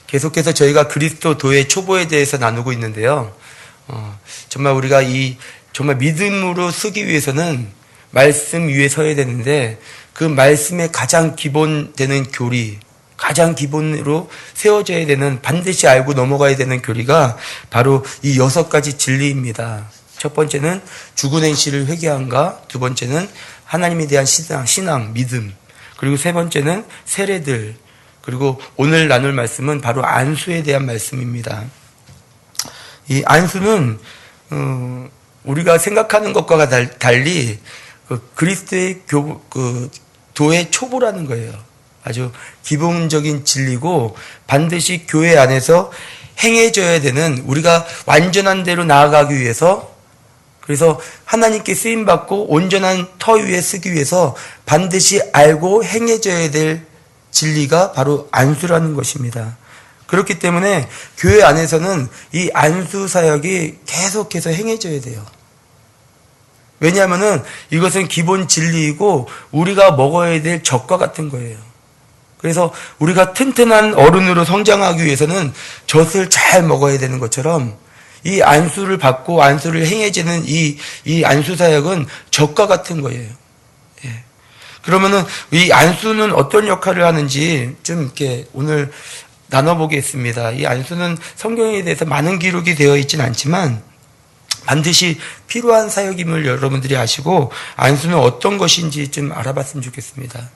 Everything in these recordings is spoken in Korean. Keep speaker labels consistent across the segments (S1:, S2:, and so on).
S1: 계속해서 저희가 그리스도 도의 초보에 대해서 나누고 있는데요. 정말 우리가 정말 믿음으로 서기 위해서는 말씀 위에 서야 되는데, 그 말씀의 가장 기본 되는 교리, 가장 기본으로 세워져야 되는, 반드시 알고 넘어가야 되는 교리가 바로 이 6가지 진리입니다. 첫 번째는 죽은 행실을 회개함과, 두 번째는 하나님에 대한 신앙, 믿음, 그리고 세 번째는 세례들, 그리고 오늘 나눌 말씀은 바로 안수에 대한 말씀입니다. 이 안수는 우리가 생각하는 것과 달리 그리스도의 도의 초보라는 거예요. 아주 기본적인 진리고, 반드시 교회 안에서 행해져야 되는, 우리가 완전한 대로 나아가기 위해서, 그래서 하나님께 쓰임받고 온전한 터 위에 쓰기 위해서 반드시 알고 행해져야 될 진리가 바로 안수라는 것입니다. 그렇기 때문에 교회 안에서는 이 안수 사역이 계속해서 행해져야 돼요. 왜냐하면은 이것은 기본 진리이고 우리가 먹어야 될 젖과 같은 거예요. 그래서 우리가 튼튼한 어른으로 성장하기 위해서는 젖을 잘 먹어야 되는 것처럼, 이 안수를 받고 안수를 행해지는 이 안수 사역은 젖과 같은 거예요. 예. 그러면은 이 안수는 어떤 역할을 하는지 좀 이렇게 오늘 나눠보겠습니다. 이 안수는 성경에 대해서 많은 기록이 되어 있지는 않지만 반드시 필요한 사역임을 여러분들이 아시고, 안수는 어떤 것인지 좀 알아봤으면 좋겠습니다.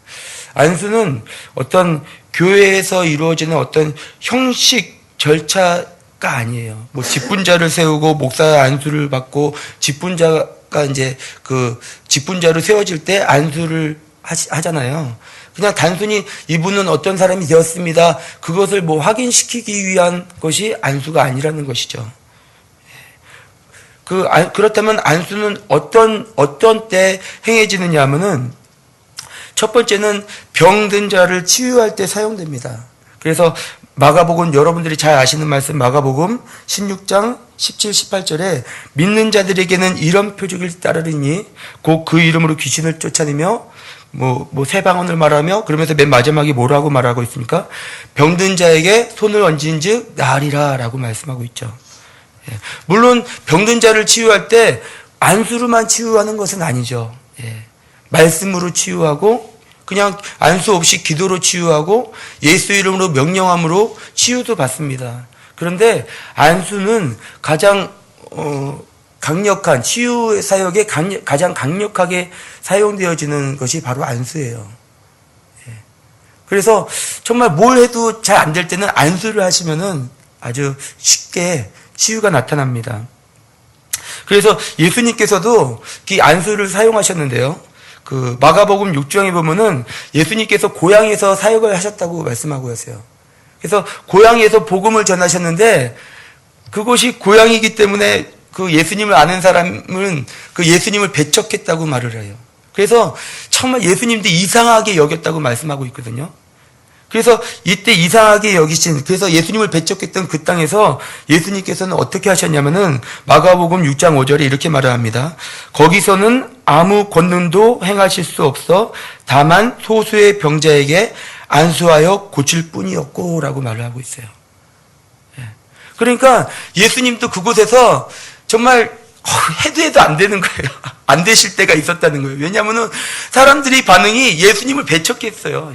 S1: 안수는 어떤 교회에서 이루어지는 어떤 형식, 절차가 아니에요. 뭐 직분자를 세우고 목사 안수를 받고, 직분자가 이제 그 직분자로 세워질 때 안수를 하잖아요. 그냥 단순히 이분은 어떤 사람이 되었습니다, 그것을 뭐 확인시키기 위한 것이 안수가 아니라는 것이죠. 그렇다면 안수는 어떤 때 행해지느냐 하면은, 첫 번째는 병든 자를 치유할 때 사용됩니다. 그래서 마가복음, 여러분들이 잘 아시는 말씀, 마가복음 16장 17, 18절에 믿는 자들에게는 이런 표적을 따르리니 곧 그 이름으로 귀신을 쫓아내며 새 방언을 말하며, 그러면서 맨 마지막에 뭐라고 말하고 있습니까? 병든 자에게 손을 얹은즉 나으리라 라고 말씀하고 있죠. 예. 물론 병든 자를 치유할 때 안수로만 치유하는 것은 아니죠. 예. 말씀으로 치유하고, 그냥 안수 없이 기도로 치유하고, 예수 이름으로 명령함으로 치유도 받습니다. 그런데 안수는 가장 강력한 치유 사역에 가장 강력하게 사용되어지는 것이 바로 안수예요. 예. 그래서 정말 뭘 해도 잘 안 될 때는 안수를 하시면은 아주 쉽게 치유가 나타납니다. 그래서 예수님께서도 이 안수를 사용하셨는데요. 그 마가복음 6장에 보면은 예수님께서 고향에서 사역을 하셨다고 말씀하고 있어요. 그래서 고향에서 복음을 전하셨는데, 그것이 고향이기 때문에 그 예수님을 아는 사람은 그 예수님을 배척했다고 말을 해요. 그래서 정말 예수님도 이상하게 여겼다고 말씀하고 있거든요. 그래서 이때 이상하게 여기신, 그래서 예수님을 배척했던 그 땅에서 예수님께서는 어떻게 하셨냐면은 마가복음 6장 5절에 이렇게 말을 합니다. 거기서는 아무 권능도 행하실 수 없어 다만 소수의 병자에게 안수하여 고칠 뿐이었고 라고 말을 하고 있어요. 그러니까 예수님도 그곳에서 정말 해도 안 되는 거예요. 안 되실 때가 있었다는 거예요. 왜냐하면 사람들이 반응이 예수님을 배척했어요.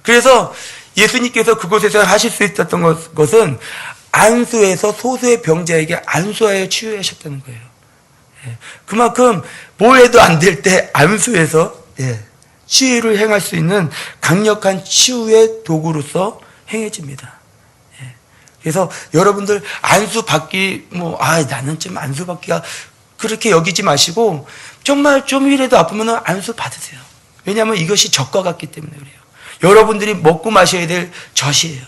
S1: 그래서 예수님께서 그곳에서 하실 수 있었던 것은 안수해서 소수의 병자에게 안수하여 치유하셨다는 거예요. 그만큼 뭘 해도 안 될 때 안수해서 치유를 행할 수 있는 강력한 치유의 도구로서 행해집니다. 그래서 여러분들 안수 받기 나는 좀 안수 받기가 그렇게 여기지 마시고, 정말 좀이라도 아프면 안수 받으세요. 왜냐하면 이것이 젖과 같기 때문에 그래요. 여러분들이 먹고 마셔야 될 젖이에요.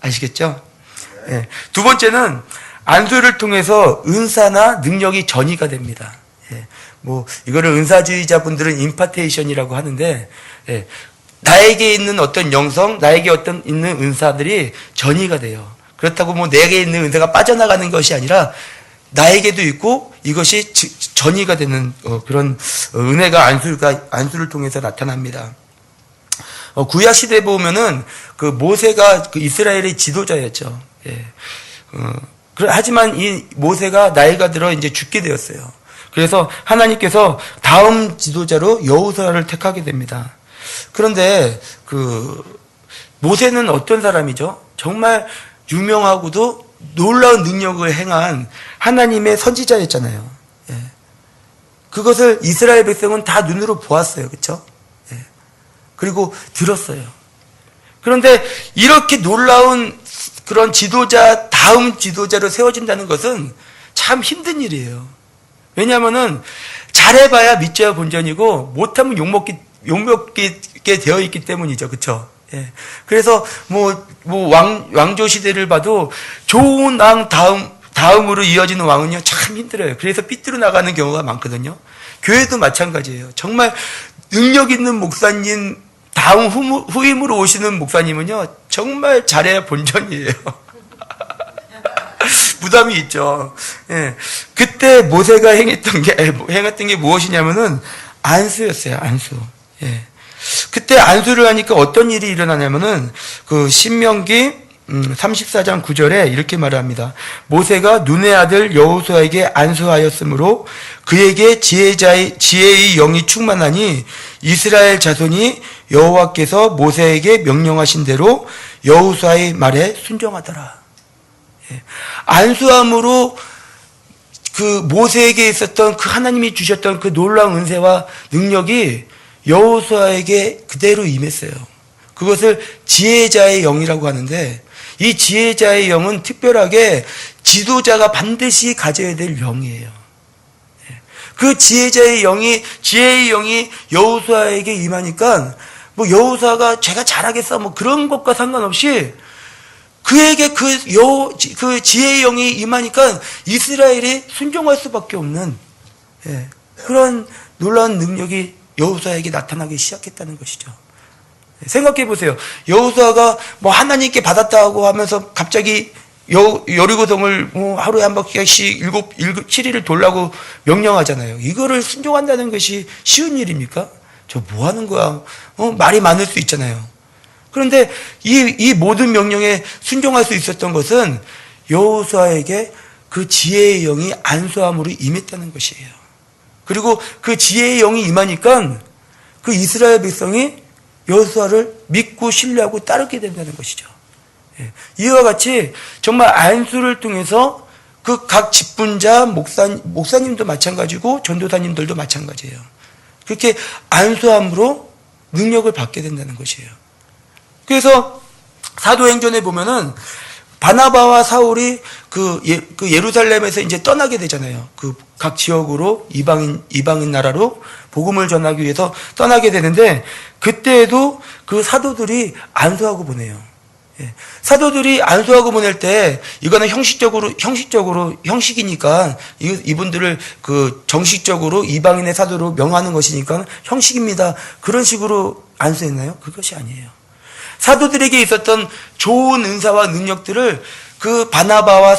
S1: 아시겠죠? 네. 두 번째는 안수를 통해서 은사나 능력이 전이가 됩니다. 이거를 은사주의자분들은 임파테이션이라고 하는데, 나에게 있는 어떤 영성, 나에게 있는 은사들이 전이가 돼요. 그렇다고 내게 있는 은사가 빠져나가는 것이 아니라 나에게도 있고 이것이 전이가 되는 그런 은혜가 안수를 통해서 나타납니다. 구약 시대 보면은 그 모세가 그 이스라엘의 지도자였죠. 예. 하지만 이 모세가 나이가 들어 이제 죽게 되었어요. 그래서 하나님께서 다음 지도자로 여호수아를 택하게 됩니다. 그런데 그 모세는 어떤 사람이죠? 정말 유명하고도 놀라운 능력을 행한 하나님의 선지자였잖아요. 예. 그것을 이스라엘 백성은 다 눈으로 보았어요. 그렇죠? 예. 그리고 들었어요. 그런데 이렇게 놀라운 그런 지도자, 다음 지도자로 세워진다는 것은 참 힘든 일이에요. 왜냐하면은 잘해봐야 밑져야 본전이고 못하면 욕먹게 되어 있기 때문이죠. 그렇죠? 예. 그래서 왕조 시대를 봐도 좋은 왕 다음으로 이어지는 왕은요 참 힘들어요. 그래서 삐뚤어 나가는 경우가 많거든요. 교회도 마찬가지예요. 정말 능력 있는 목사님 다음 후임으로 오시는 목사님은요 정말 잘해야 본전이에요. 부담이 있죠. 예. 그때 모세가 행했던 게 무엇이냐면은 안수였어요. 안수. 예. 그때 안수를 하니까 어떤 일이 일어나냐면은 그 신명기 34장 9절에 이렇게 말합니다. 모세가 눈의 아들 여호수아에게 안수하였으므로 그에게 지혜의 영이 충만하니 이스라엘 자손이 여호와께서 모세에게 명령하신 대로 여호수아의 말에 순종하더라. 예. 안수함으로 그 모세에게 있었던 그 하나님이 주셨던 그 놀라운 은혜와 능력이 여호수아에게 그대로 임했어요. 그것을 지혜자의 영이라고 하는데 이 지혜자의 영은 특별하게 지도자가 반드시 가져야 될 영이에요. 그 지혜의 영이 여호수아에게 임하니까 여호수아가 제가 잘하겠어 그런 것과 상관없이 그에게 그 지혜의 영이 임하니까 이스라엘이 순종할 수밖에 없는 그런 놀라운 능력이 여호수아에게 나타나기 시작했다는 것이죠. 생각해 보세요. 여호수아가 하나님께 받았다고 하면서 갑자기 여리고성을 하루에 한 바퀴씩 7일을 돌라고 명령하잖아요. 이거를 순종한다는 것이 쉬운 일입니까? 저 뭐 하는 거야? 말이 많을 수 있잖아요. 그런데 이 모든 명령에 순종할 수 있었던 것은 여호수아에게 그 지혜의 영이 안수함으로 임했다는 것이에요. 그리고 그 지혜의 영이 임하니까 그 이스라엘 백성이 여호수아를 믿고 신뢰하고 따르게 된다는 것이죠. 이와 같이 정말 안수를 통해서 그 각 직분자 목사님도 마찬가지고 전도사님들도 마찬가지예요. 그렇게 안수함으로 능력을 받게 된다는 것이에요. 그래서 사도행전에 보면은 바나바와 사울이 그 예루살렘에서 이제 떠나게 되잖아요. 그 각 지역으로 이방인 나라로 복음을 전하기 위해서 떠나게 되는데 그때에도 그 사도들이 안수하고 보내요. 사도들이 안수하고 보낼 때 이거는 형식이니까 이분들을 그 정식적으로 이방인의 사도로 명하는 것이니까 형식입니다. 그런 식으로 안수했나요? 그것이 아니에요. 사도들에게 있었던 좋은 은사와 능력들을 그 바나바와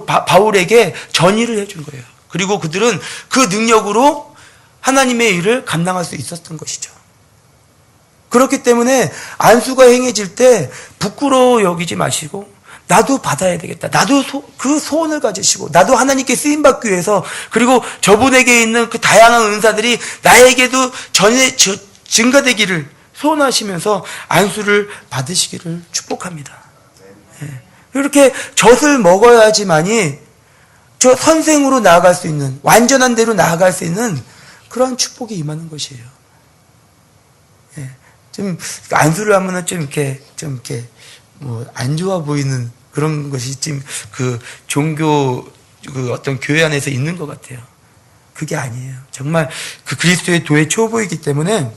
S1: 바울에게 전이를 해준 거예요. 그리고 그들은 그 능력으로 하나님의 일을 감당할 수 있었던 것이죠. 그렇기 때문에 안수가 행해질 때 부끄러워 여기지 마시고 나도 받아야 되겠다. 나도 그 소원을 가지시고 나도 하나님께 쓰임받기 위해서 그리고 저분에게 있는 그 다양한 은사들이 나에게도 증가되기를 소원하시면서 안수를 받으시기를 축복합니다. 이렇게 젖을 먹어야지만이 저 선생으로 나아갈 수 있는 완전한 대로 나아갈 수 있는 그런 축복이 임하는 것이에요. 좀 안수를 하면은 좀 이렇게 안 좋아 보이는 그런 것이 좀 그 종교 그 어떤 교회 안에서 있는 것 같아요. 그게 아니에요. 정말 그 그리스도의 도의 초보이기 때문에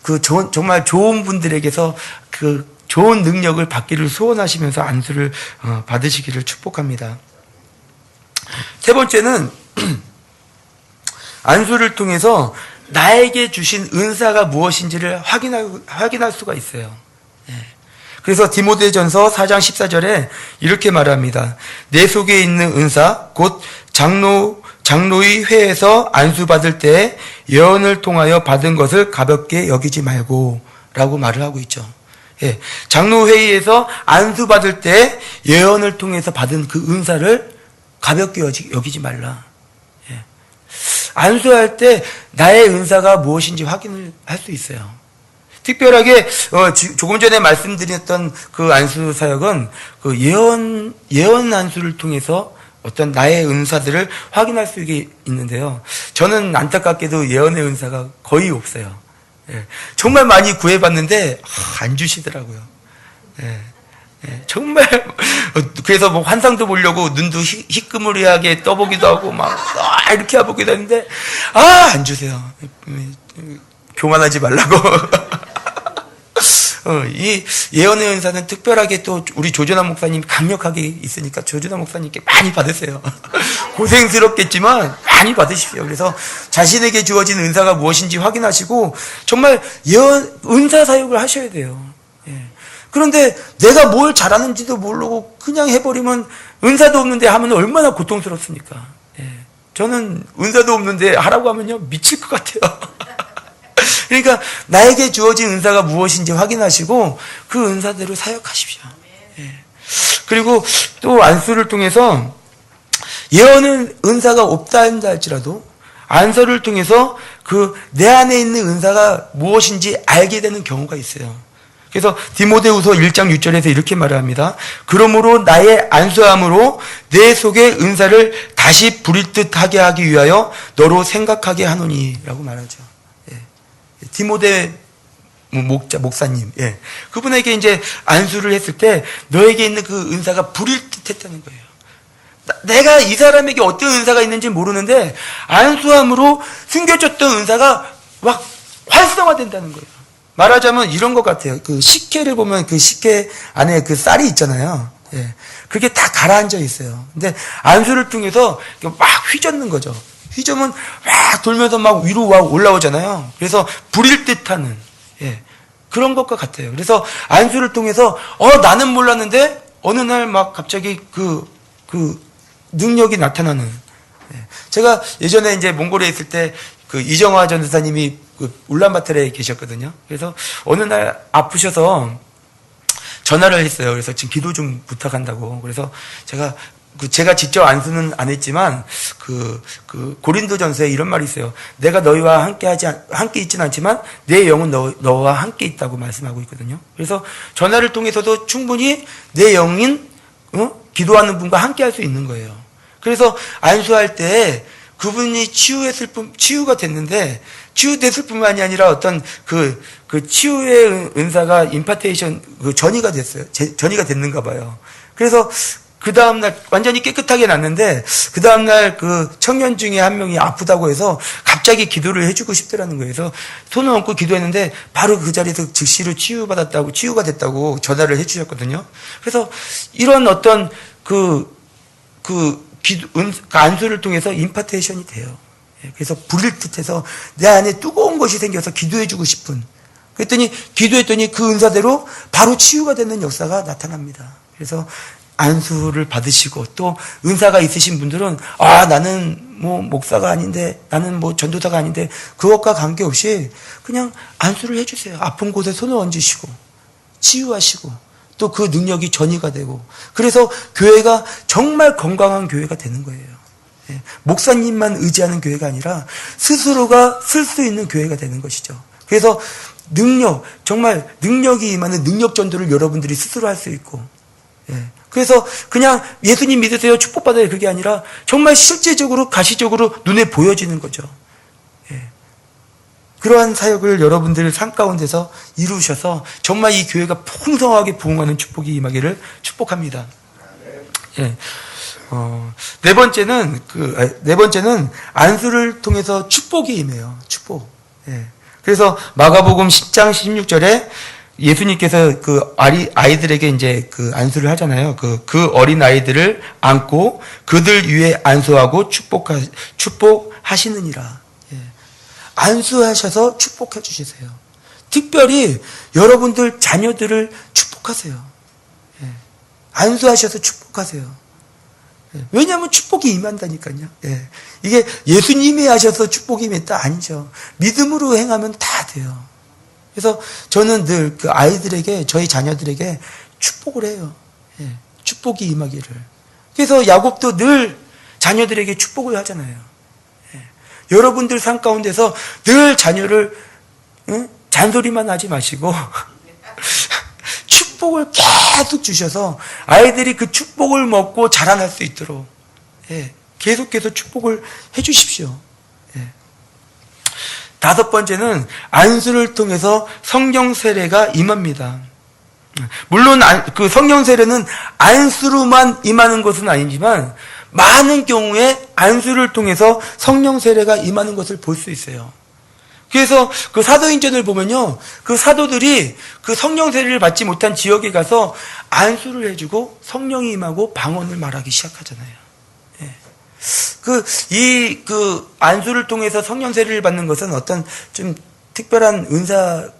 S1: 그 정말 좋은 분들에게서 그 좋은 능력을 받기를 소원하시면서 안수를 받으시기를 축복합니다. 세 번째는 안수를 통해서 나에게 주신 은사가 무엇인지를 확인할 수가 있어요. 그래서 디모데전서 4장 14절에 이렇게 말합니다. 내 속에 있는 은사 곧 장로의 회에서 안수받을 때 예언을 통하여 받은 것을 가볍게 여기지 말고 라고 말을 하고 있죠. 예, 장로회의에서 안수받을 때 예언을 통해서 받은 그 은사를 가볍게 여기지 말라. 예. 안수할 때 나의 은사가 무엇인지 확인을 할 수 있어요. 특별하게 조금 전에 말씀드렸던 그 안수 사역은 그 예언 안수를 통해서 어떤 나의 은사들을 확인할 수 있는데요. 저는 안타깝게도 예언의 은사가 거의 없어요. 예, 정말 많이 구해봤는데 안 주시더라고요. 예, 예, 정말 그래서 뭐 환상도 보려고 눈도 희끄무리하게 떠보기도 하고 막 이렇게 해보기도 했는데 안 주세요. 교만하지 말라고. 이 예언의 은사는 특별하게 또 우리 조준하 목사님 강력하게 있으니까 조준하 목사님께 많이 받으세요. 고생스럽겠지만 많이 받으십시오. 그래서 자신에게 주어진 은사가 무엇인지 확인하시고 정말 은사 사역을 하셔야 돼요. 예. 그런데 내가 뭘 잘하는지도 모르고 그냥 해버리면 은사도 없는데 하면 얼마나 고통스럽습니까? 예. 저는 은사도 없는데 하라고 하면요 미칠 것 같아요. 그러니까 나에게 주어진 은사가 무엇인지 확인하시고 그 은사대로 사역하십시오. 예. 그리고 또 안수를 통해서 예언은 은사가 없다 한다 할지라도 안수를 통해서 그 내 안에 있는 은사가 무엇인지 알게 되는 경우가 있어요. 그래서 디모데후서 1장 6절에서 이렇게 말합니다. 그러므로 나의 안수함으로 내 속의 은사를 다시 부릴 듯하게 하기 위하여 너로 생각하게 하노니 라고 말하죠. 디모데 목사님, 예. 그분에게 이제 안수를 했을 때 너에게 있는 그 은사가 부릴 듯 했다는 거예요. 내가 이 사람에게 어떤 은사가 있는지 모르는데 안수함으로 숨겨졌던 은사가 막 활성화된다는 거예요. 말하자면 이런 것 같아요. 그 식혜를 보면 그 식혜 안에 그 쌀이 있잖아요. 예. 그게 다 가라앉아 있어요. 근데 안수를 통해서 막 휘젓는 거죠. 휘저으면 막 돌면서 막 위로 올라오잖아요. 그래서 부릴 듯하는 그런 것과 같아요. 그래서 안수를 통해서 나는 몰랐는데 어느 날 막 갑자기 그 능력이 나타나는. 제가 예전에 이제 몽골에 있을 때 그 이정화 전도사님이 그 울란바토르에 계셨거든요. 그래서 어느 날 아프셔서 전화를 했어요. 그래서 지금 기도 좀 부탁한다고. 그래서 제가 직접 안수는 안 했지만, 고린도전서에 이런 말이 있어요. 내가 너희와 함께 있지는 않지만, 내 영은 너와 함께 있다고 말씀하고 있거든요. 그래서 전화를 통해서도 충분히 내 영인, 기도하는 분과 함께 할 수 있는 거예요. 그래서 안수할 때 그분이 치유가 됐는데, 치유됐을 뿐만이 아니라 어떤 그 치유의 은사가 임파테이션, 전이가 됐어요. 전이가 됐는가 봐요. 그래서 그 다음날 완전히 깨끗하게 났는데 그 다음날 그 청년 중에 한 명이 아프다고 해서 갑자기 기도를 해주고 싶더라는 거예요. 그래서 손을 얹고 기도했는데 바로 그 자리에서 즉시로 치유가 됐다고 전화를 해주셨거든요. 그래서 이런 어떤 안수를 통해서 임파테이션이 돼요. 그래서 부릴 듯해서 내 안에 뜨거운 것이 생겨서 기도해주고 싶은. 그랬더니 기도했더니 그 은사대로 바로 치유가 되는 역사가 나타납니다. 그래서 안수를 받으시고 또 은사가 있으신 분들은 나는 뭐 목사가 아닌데 나는 뭐 전도사가 아닌데 그것과 관계없이 그냥 안수를 해주세요. 아픈 곳에 손을 얹으시고 치유하시고 또 그 능력이 전이가 되고 그래서 교회가 정말 건강한 교회가 되는 거예요. 목사님만 의지하는 교회가 아니라 스스로가 쓸 수 있는 교회가 되는 것이죠. 그래서 정말 능력이 임하는 능력 전도를 여러분들이 스스로 할 수 있고 그래서 그냥 예수님 믿으세요 축복받아요 그게 아니라 정말 실제적으로 가시적으로 눈에 보여지는 거죠. 그러한 사역을 여러분들 삶 가운데서 이루셔서 정말 이 교회가 풍성하게 부흥하는 축복이 임하기를 축복합니다. 네 번째는 안수를 통해서 축복이 임해요. 축복. 그래서 마가복음 10장 16절에 예수님께서 그 아이들에게 이제 그 안수를 하잖아요. 그 어린 아이들을 안고 그들 위에 안수하고 축복하시느니라. 안수하셔서 축복해 주시세요. 특별히 여러분들 자녀들을 축복하세요. 안수하셔서 축복하세요. 왜냐하면 축복이 임한다니까요. 예. 이게 예수님이 하셔서 축복이 임했다 아니죠. 믿음으로 행하면 다 돼요. 그래서 저는 늘 그 아이들에게, 저희 자녀들에게 축복을 해요. 예. 축복이 임하기를. 그래서 야곱도 늘 자녀들에게 축복을 하잖아요. 예. 여러분들 삶 가운데서 늘 자녀를 잔소리만 하지 마시고 축복을 계속 주셔서 아이들이 그 축복을 먹고 자라날 수 있도록 계속해서 축복을 해 주십시오. 다섯 번째는 안수를 통해서 성령 세례가 임합니다. 물론 그 성령 세례는 안수로만 임하는 것은 아니지만 많은 경우에 안수를 통해서 성령 세례가 임하는 것을 볼 수 있어요. 그래서 그 사도행전을 보면요, 그 사도들이 그 성령 세례를 받지 못한 지역에 가서 안수를 해주고 성령이 임하고 방언을 말하기 시작하잖아요. 그 안수를 통해서 성령 세례를 받는 것은 어떤 좀 특별한 은사예요.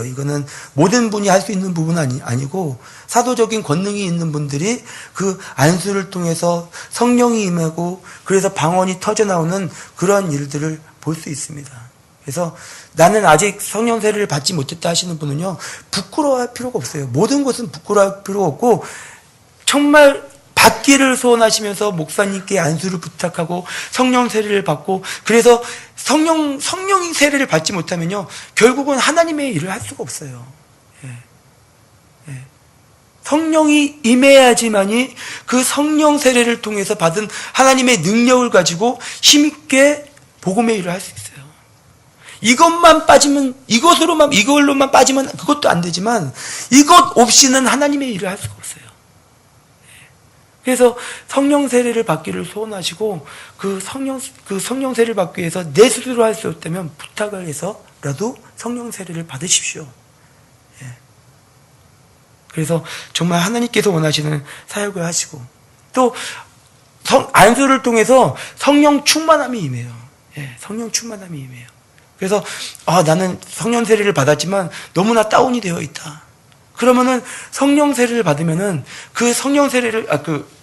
S1: 이거는 모든 분이 할 수 있는 부분은 아니고 사도적인 권능이 있는 분들이 그 안수를 통해서 성령이 임하고 그래서 방언이 터져 나오는 그런 일들을 볼 수 있습니다. 그래서 나는 아직 성령 세례를 받지 못했다 하시는 분은요, 부끄러워할 필요가 없어요. 모든 것은 부끄러워할 필요가 없고 정말 받기를 소원하시면서 목사님께 안수를 부탁하고 성령 세례를 받고, 그래서 성령이 세례를 받지 못하면요, 결국은 하나님의 일을 할 수가 없어요. 성령이 임해야지만이 그 성령 세례를 통해서 받은 하나님의 능력을 가지고 힘있게 복음의 일을 할 수 있어요. 이걸로만 빠지면 그것도 안 되지만 이것 없이는 하나님의 일을 할 수가 없어요. 그래서 성령 세례를 받기를 소원하시고 그 성령 세례를 받기 위해서 내 스스로 할 수 없다면 부탁을 해서라도 성령 세례를 받으십시오. 그래서 정말 하나님께서 원하시는 사역을 하시고, 또 안수를 통해서 성령 충만함이 임해요. 성령 충만함이 임해요. 그래서 나는 성령 세례를 받았지만 너무나 다운이 되어 있다. 그러면은 성령 세례를 받으면은 그 성령 세례를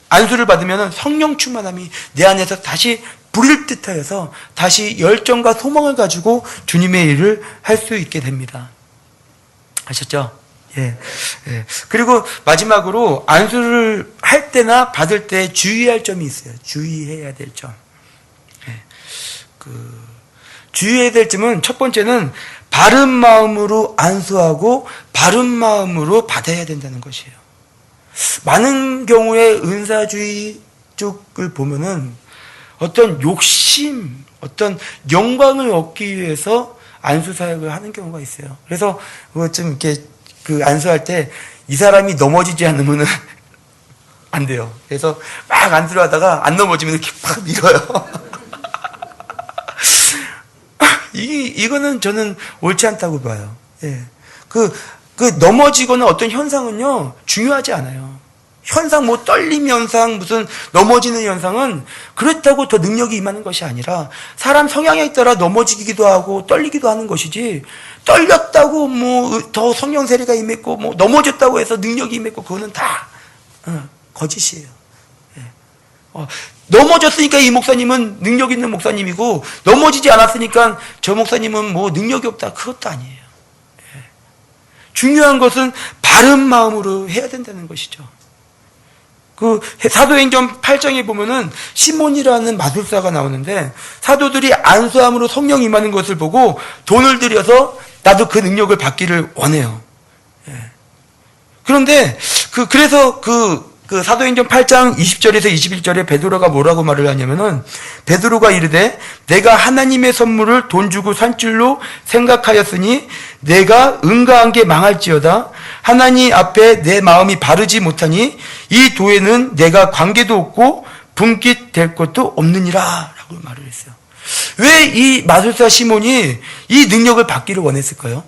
S1: 안수를 받으면은 성령 충만함이 내 안에서 다시 불일 듯하여서 다시 열정과 소망을 가지고 주님의 일을 할 수 있게 됩니다. 아셨죠? 그리고 마지막으로 안수를 할 때나 받을 때 주의할 점이 있어요. 주의해야 될 점. 주의해야 될 점은 첫 번째는 바른 마음으로 안수하고 바른 마음으로 받아야 된다는 것이에요. 많은 경우에 은사주의 쪽을 보면은 어떤 욕심, 어떤 영광을 얻기 위해서 안수 사역을 하는 경우가 있어요. 그래서 좀 이렇게 안수할 때 이 사람이 넘어지지 않으면은 안 돼요. 그래서 막 안수를 하다가 안 넘어지면 이렇게 팍 밀어요. 이거는 저는 옳지 않다고 봐요. 넘어지거나 어떤 현상은요, 중요하지 않아요. 현상, 떨림 현상, 무슨 넘어지는 현상은 그렇다고 더 능력이 임하는 것이 아니라 사람 성향에 따라 넘어지기도 하고 떨리기도 하는 것이지, 떨렸다고 더 성령 세례가 임했고 넘어졌다고 해서 능력이 임했고 그거는 다 거짓이에요. 넘어졌으니까 이 목사님은 능력 있는 목사님이고 넘어지지 않았으니까 저 목사님은 능력이 없다, 그것도 아니에요. 중요한 것은 바른 마음으로 해야 된다는 것이죠. 사도행전 8장에 보면은 시몬이라는 마술사가 나오는데 사도들이 안수함으로 성령 임하는 것을 보고 돈을 들여서 나도 그 능력을 받기를 원해요. 그런데 그래서 사도행전 8장 20절에서 21절에 베드로가 뭐라고 말을 하냐면은, 베드로가 이르되 내가 하나님의 선물을 돈 주고 산 줄로 생각하였으니 내가 응가한 게 망할지어다. 하나님 앞에 내 마음이 바르지 못하니 이 도에는 내가 관계도 없고 분깃될 것도 없느니라 라고 말을 했어요. 왜 이 마술사 시몬이 이 능력을 받기를 원했을까요?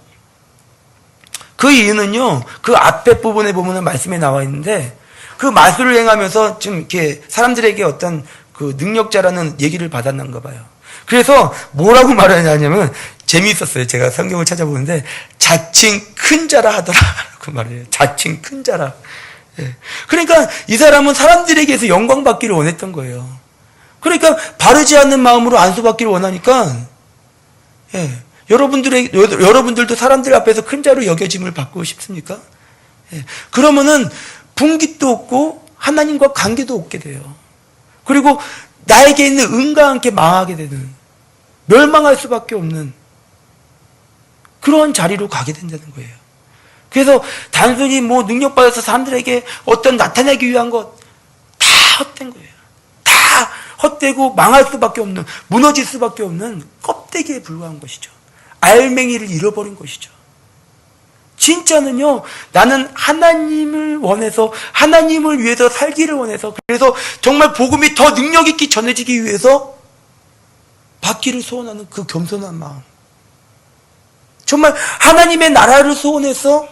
S1: 그 이유는요, 그 앞에 부분에 보면은 말씀에 나와 있는데, 그 마술을 행하면서 좀 이렇게 사람들에게 어떤 능력자라는 얘기를 받았는가 봐요. 그래서 뭐라고 말하냐면, 재미있었어요. 제가 성경을 찾아보는데 자칭 큰 자라 하더라라고 말해요. 자칭 큰 자라. 예. 그러니까 이 사람은 사람들에게서 영광 받기를 원했던 거예요. 그러니까 바르지 않는 마음으로 안수받기를 원하니까, 예. 여러분들도 사람들 앞에서 큰 자로 여겨짐을 받고 싶습니까? 예. 그러면은 분깃도 없고 하나님과 관계도 없게 돼요. 그리고 나에게 있는 은과 함께 망하게 되는, 멸망할 수밖에 없는 그런 자리로 가게 된다는 거예요. 그래서 단순히 뭐 능력받아서 사람들에게 어떤 나타내기 위한 것 다 헛된 거예요. 다 헛되고 망할 수밖에 없는, 무너질 수밖에 없는 껍데기에 불과한 것이죠. 알맹이를 잃어버린 것이죠. 진짜는요, 나는 하나님을 원해서, 하나님을 위해서 살기를 원해서, 그래서 정말 복음이 더 능력 있게 전해지기 위해서 받기를 소원하는 그 겸손한 마음. 정말 하나님의 나라를 소원해서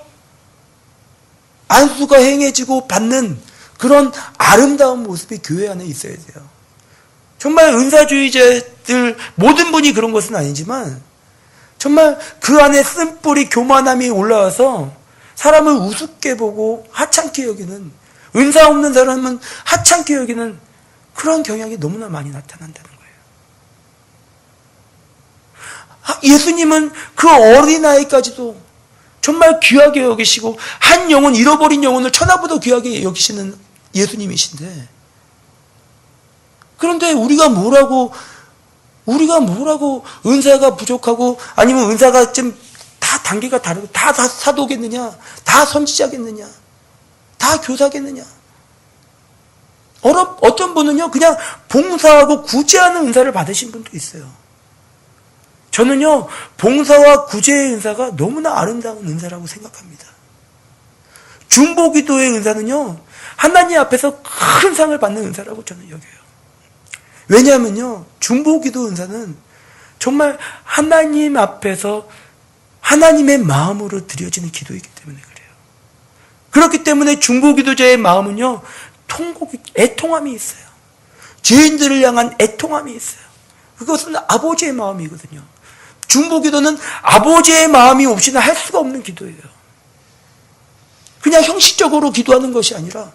S1: 안수가 행해지고 받는 그런 아름다운 모습이 교회 안에 있어야 돼요. 정말 은사주의자들 모든 분이 그런 것은 아니지만 정말 그 안에 쓴뿌리 교만함이 올라와서 사람을 우습게 보고 하찮게 여기는, 은사 없는 사람은 하찮게 여기는 그런 경향이 너무나 많이 나타난다는 거예요. 예수님은 그 어린아이까지도 정말 귀하게 여기시고 한 영혼, 잃어버린 영혼을 천하보다 귀하게 여기시는 예수님이신데, 그런데 우리가 뭐라고 은사가 부족하고 아니면 은사가 좀 다 단계가 다르고 다 사도겠느냐, 다 선지자겠느냐, 다 교사겠느냐. 어떤 분은요 그냥 봉사하고 구제하는 은사를 받으신 분도 있어요. 저는요 봉사와 구제의 은사가 너무나 아름다운 은사라고 생각합니다. 중보기도의 은사는요 하나님 앞에서 큰 상을 받는 은사라고 저는 여겨요. 왜냐하면요 중보기도 은사는 정말 하나님 앞에서 하나님의 마음으로 드려지는 기도이기 때문에 그래요. 그렇기 때문에 중보기도자의 마음은요 애통함이 있어요. 죄인들을 향한 애통함이 있어요. 그것은 아버지의 마음이거든요. 중보기도는 아버지의 마음이 없이는 할 수가 없는 기도예요. 그냥 형식적으로 기도하는 것이 아니라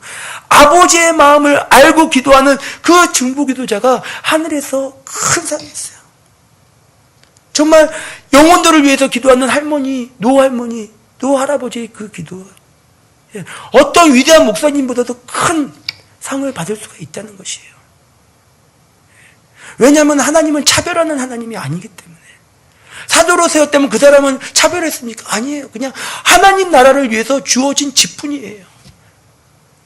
S1: 아버지의 마음을 알고 기도하는 그 중보기도자가 하늘에서 큰 상이 있어요. 정말 영혼들을 위해서 기도하는 할머니, 노할머니, 노할아버지의 그 기도, 어떤 위대한 목사님보다도 큰 상을 받을 수가 있다는 것이에요. 왜냐하면 하나님은 차별하는 하나님이 아니기 때문에. 사도로 세웠다면 그 사람은 차별했습니까? 아니에요. 그냥 하나님 나라를 위해서 주어진 직분이에요.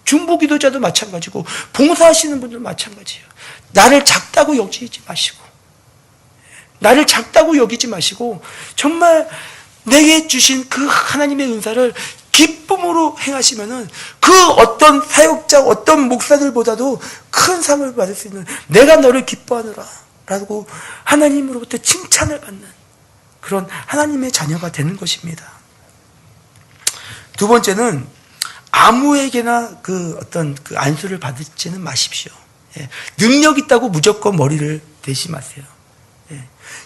S1: 중보기도자도 마찬가지고 봉사하시는 분도 마찬가지예요. 나를 작다고 여기지 마시고, 나를 작다고 여기지 마시고 정말 내게 주신 그 하나님의 은사를 기쁨으로 행하시면은 그 어떤 사역자, 어떤 목사들보다도 큰 상을 받을 수 있는, 내가 너를 기뻐하노라 라고 하나님으로부터 칭찬을 받는 그런 하나님의 자녀가 되는 것입니다. 두 번째는 아무에게나 그 어떤 그 안수를 받지는 마십시오. 능력 있다고 무조건 머리를 대지 마세요.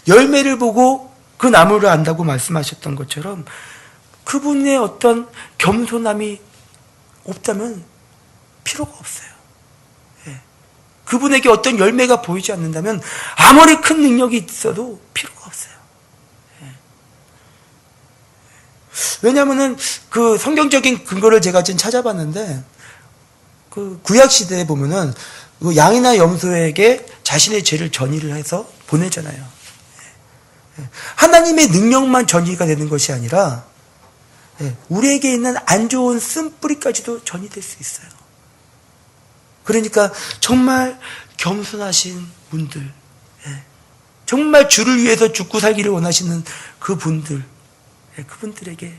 S1: 열매를 보고 그 나무를 안다고 말씀하셨던 것처럼 그분의 어떤 겸손함이 없다면 필요가 없어요. 그분에게 어떤 열매가 보이지 않는다면 아무리 큰 능력이 있어도 필요가 없어요. 왜냐하면은 그 성경적인 근거를 제가 좀 찾아봤는데, 그 구약 시대에 보면은 그 양이나 염소에게 자신의 죄를 전이를 해서 보내잖아요. 하나님의 능력만 전이가 되는 것이 아니라 우리에게 있는 안 좋은 쓴뿌리까지도 전이될 수 있어요. 그러니까 정말 겸손하신 분들, 정말 주를 위해서 죽고 살기를 원하시는 그분들, 그분들에게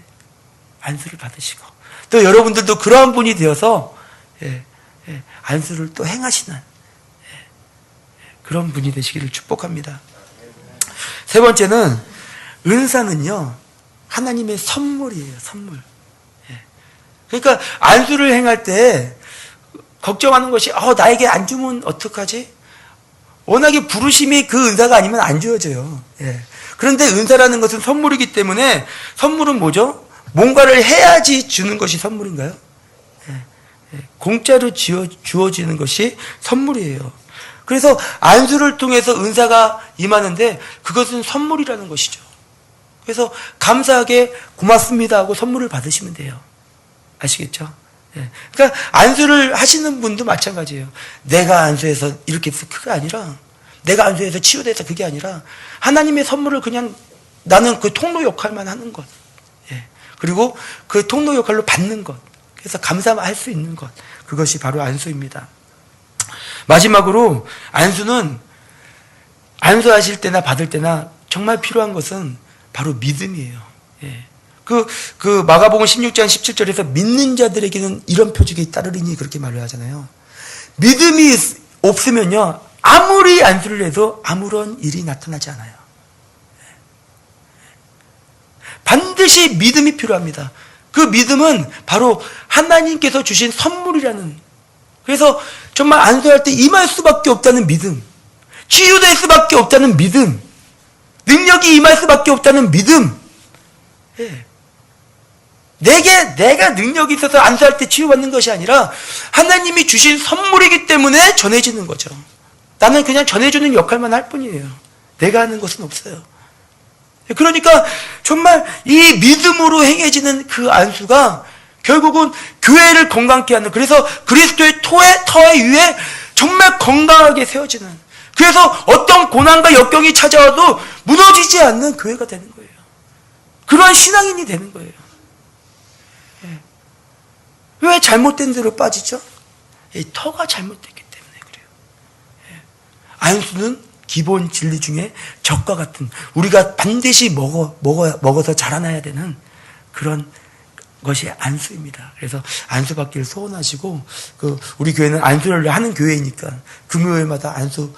S1: 안수를 받으시고, 또 여러분들도 그러한 분이 되어서 안수를 또 행하시는 그런 분이 되시기를 축복합니다. 세 번째는 은사는요 하나님의 선물이에요. 선물. 그러니까 안수를 행할 때 걱정하는 것이 나에게 안 주면 어떡하지? 워낙에 부르심이 그 은사가 아니면 안 주어져요. 그런데 은사라는 것은 선물이기 때문에, 선물은 뭐죠? 뭔가를 해야지 주는 것이 선물인가요? 공짜로 주어지는 것이 선물이에요. 그래서 안수를 통해서 은사가 임하는데 그것은 선물이라는 것이죠. 그래서 감사하게 고맙습니다 하고 선물을 받으시면 돼요. 아시겠죠? 그러니까 안수를 하시는 분도 마찬가지예요. 내가 안수해서 이렇게 해서 그게 아니라, 내가 안수해서 치유돼서 그게 아니라 하나님의 선물을 그냥 나는 그 통로 역할만 하는 것. 그리고 그 통로 역할로 받는 것. 그래서 감사할 수 있는 것. 그것이 바로 안수입니다. 마지막으로 안수는 안수하실 때나 받을 때나 정말 필요한 것은 바로 믿음이에요. 그 마가복음 16장 17절에서 믿는 자들에게는 이런 표적이 따르리니 그렇게 말을 하잖아요. 믿음이 없으면요, 아무리 안수를 해도 아무런 일이 나타나지 않아요. 반드시 믿음이 필요합니다. 그 믿음은 바로 하나님께서 주신 선물이라는, 그래서 정말 안수할 때 임할 수밖에 없다는 믿음, 치유될 수밖에 없다는 믿음, 능력이 임할 수밖에 없다는 믿음. 내가 능력이 있어서 안수할 때 치유받는 것이 아니라 하나님이 주신 선물이기 때문에 전해지는 거죠. 나는 그냥 전해주는 역할만 할 뿐이에요. 내가 하는 것은 없어요. 그러니까 정말 이 믿음으로 행해지는 그 안수가 결국은 교회를 건강케 하는, 그래서 그리스도의 터에 위에 정말 건강하게 세워지는, 그래서 어떤 고난과 역경이 찾아와도 무너지지 않는 교회가 되는 거예요. 그러한 신앙인이 되는 거예요. 왜 잘못된 데로 빠지죠? 이 터가 잘못됐기 때문에 그래요. 안수는 기본 진리 중에 젖과 같은, 우리가 반드시 먹어서 자라나야 되는 그런 것이 안수입니다. 그래서 안수 받기를 소원하시고, 우리 교회는 안수를 하는 교회이니까 금요일마다 안수,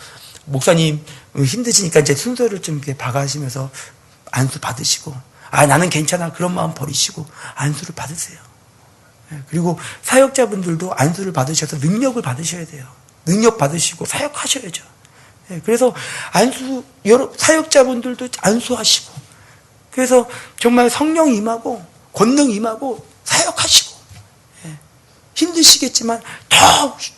S1: 목사님 힘드시니까 이제 순서를 좀 이렇게 봐가시면서 안수 받으시고, 나는 괜찮아, 그런 마음 버리시고 안수를 받으세요. 그리고 사역자분들도 안수를 받으셔서 능력을 받으셔야 돼요. 능력 받으시고 사역하셔야죠. 그래서 사역자분들도 안수하시고, 그래서 정말 성령 임하고 권능 임하고 사역하시고, 힘드시겠지만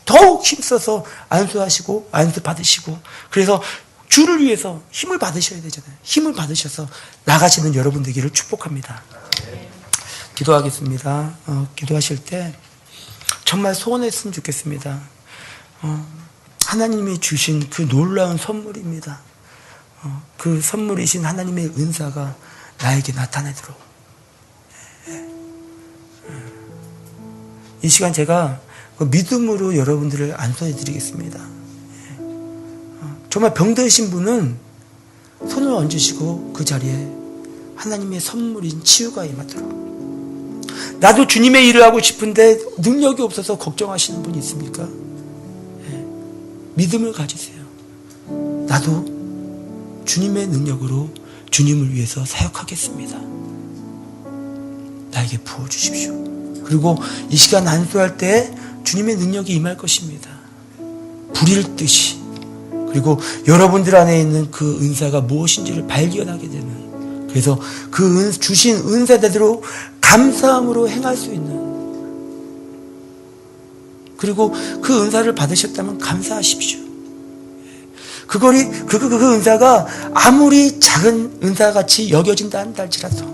S1: 더욱 힘써서 안수하시고 안수 받으시고, 그래서 주를 위해서 힘을 받으셔야 되잖아요. 힘을 받으셔서 나가시는 여러분 되기를 축복합니다. 기도하겠습니다. 기도하실 때 정말 소원했으면 좋겠습니다. 하나님이 주신 그 놀라운 선물입니다. 그 선물이신 하나님의 은사가 나에게 나타나도록. 이 시간 제가 믿음으로 여러분들을 안수해 드리겠습니다. 정말 병드신 분은 손을 얹으시고 그 자리에 하나님의 선물인 치유가 임하도록. 나도 주님의 일을 하고 싶은데 능력이 없어서 걱정하시는 분이 있습니까? 믿음을 가지세요. 나도 주님의 능력으로 주님을 위해서 사역하겠습니다. 나에게 부어주십시오. 그리고 이 시간 안수할 때 주님의 능력이 임할 것입니다. 불일 듯이. 그리고 여러분들 안에 있는 그 은사가 무엇인지를 발견하게 되는, 그래서 그 주신 은사대로 감사함으로 행할 수 있는, 그리고 그 은사를 받으셨다면 감사하십시오. 그 은사가 아무리 작은 은사같이 여겨진다 한다 할지라도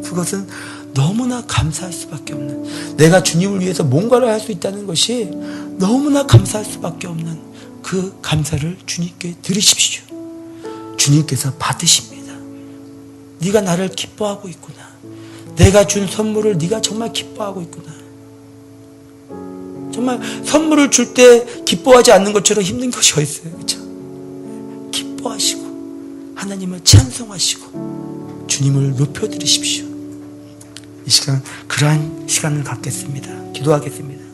S1: 그것은 너무나 감사할 수밖에 없는, 내가 주님을 위해서 뭔가를 할 수 있다는 것이 너무나 감사할 수밖에 없는 그 감사를 주님께 드리십시오. 주님께서 받으십니다. 네가 나를 기뻐하고 있구나. 내가 준 선물을 네가 정말 기뻐하고 있구나. 정말 선물을 줄 때 기뻐하지 않는 것처럼 힘든 것이 어디 있어요? 그렇죠? 기뻐하시고 하나님을 찬송하시고 주님을 높여드리십시오. 이 시간 그러한 시간을 갖겠습니다. 기도하겠습니다.